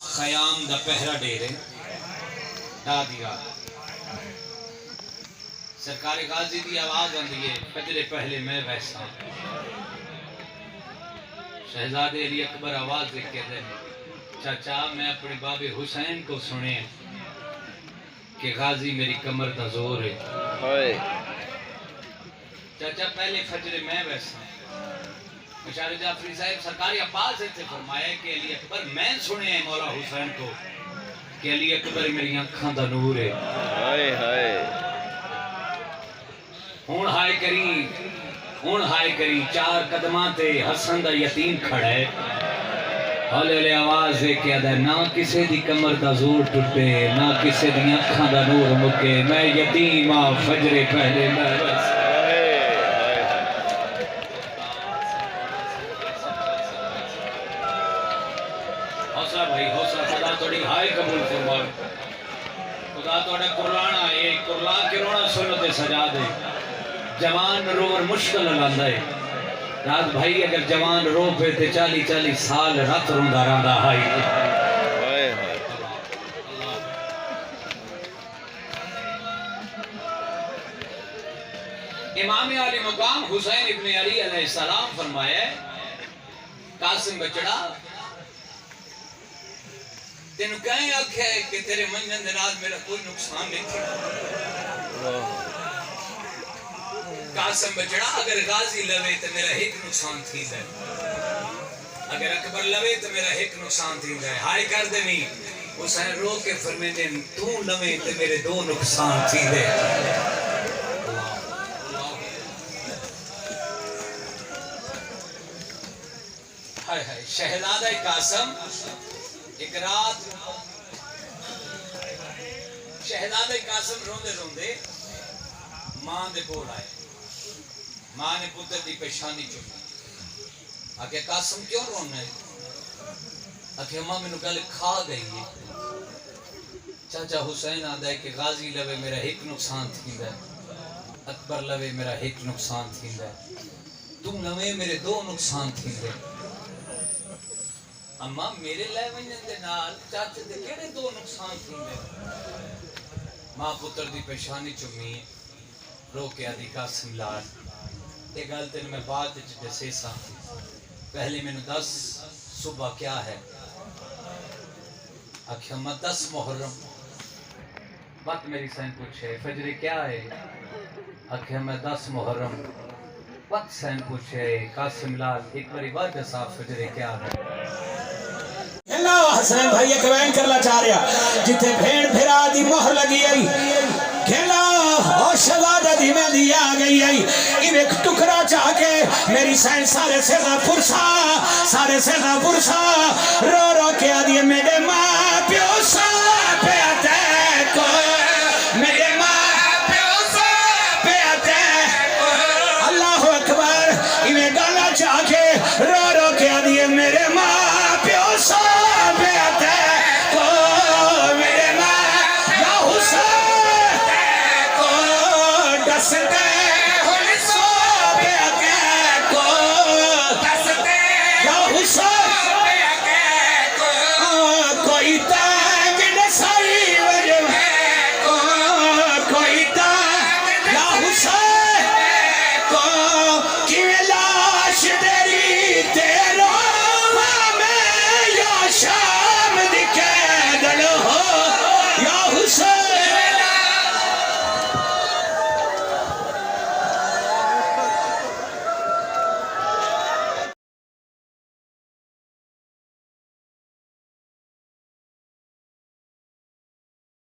خیام دا پہرا ڈیرے دا دیا سرکار غازی دی آواز آندی ہے فجر پہلے میں ویسا شہزادے علی اکبر آواز دے کے دے چاچا میں اپنے باب حسین کو سنے کہ غازی میری کمر دا زور ہے چاچا پہلے فجر میں ویسا مشار جعفری صاحب سرکاری عباس سے فرمایا کہ علی اکبر میں سنے ہیں مولا حسین کو کہ علی اکبر میری آنکھاں دا نور ہے ہون ہائے کری چار قدماں تے حسن دا یتیم کھڑا ہے ہولے لے آواز ہے کہ ادا نہ کسے دی کمر دا زور ٹوٹے نہ کسے دی آنکھاں دا نور مکے میں یتیم آ فجر پہلے میں بس حوصلہ بھائی حوصلہ خدا توڑی ہائے قبول فرمائے خدا توڑا قرآن آئے قرآن کی رونا سنت سجا دے جوان روور مشکل لاندہ ہے رات بھائی اگر جوان رو پہ تے 40 سال رات روندہ راندہ ہائی امام علی مقام حسین ابن علی علیہ السلام فرمایا قاسم بچڑا تینوں کہیں آکھے کہ تیرے منجن دنات میرا کوئی نقصان نہیں تھی قاسم بچڑا اگر غازی لوے تو میرا ایک نقصان تھی ہے اگر اکبر لوے تو میرا ایک نقصان تھی ہے ہائے کر دے نہیں حسین رو کے فرمینے تو لوے تو میرے 2 نقصان تھی ہے شہزادہ قاسم ایک رات شہزادہ قاسم روندے روندے ماں دے کول آئے ماں نے پتر دی پیشانی چکی آکے قاسم کیوں رونا ہے آکے ماں میں گل کھا گئی ہے چاچا حسین آدھا ہے کہ غازی لوے میرا ایک نقصان تھی ہے اکبر لوے میرا ایک نقصان تھی ہے تم لوے میرے 2 نقصان تھی ہے اما میرے لئے ونجن دے نال چاچے دے کیڑے 2 نقصان تھی ہے ماں پتر دی پیشانی چمی رو کے آدھی قاسم لار ایک گل تین میں بات جیسے سا پہلے میں نے 10 صبح کیا ہے آکھیں میں 10 محرم بات میری سین پوچھے فجر کیا ہے آکھیں میں 10 محرم وقت سین پوچھے قاسم لال ایک باری بات صاحب فجر کیا ہے اللہ حسن بھائی ایک وین کرنا چاہ رہا جتے بھیڑ بھیرا دی مہر لگی آئی کھیلا اور شہزادہ دی میں دیا گئی آئی ان ایک ٹکڑا چاہ کے میری سین سارے سیدہ پرسا رو رو کے آدھی میرے ماں پیوسا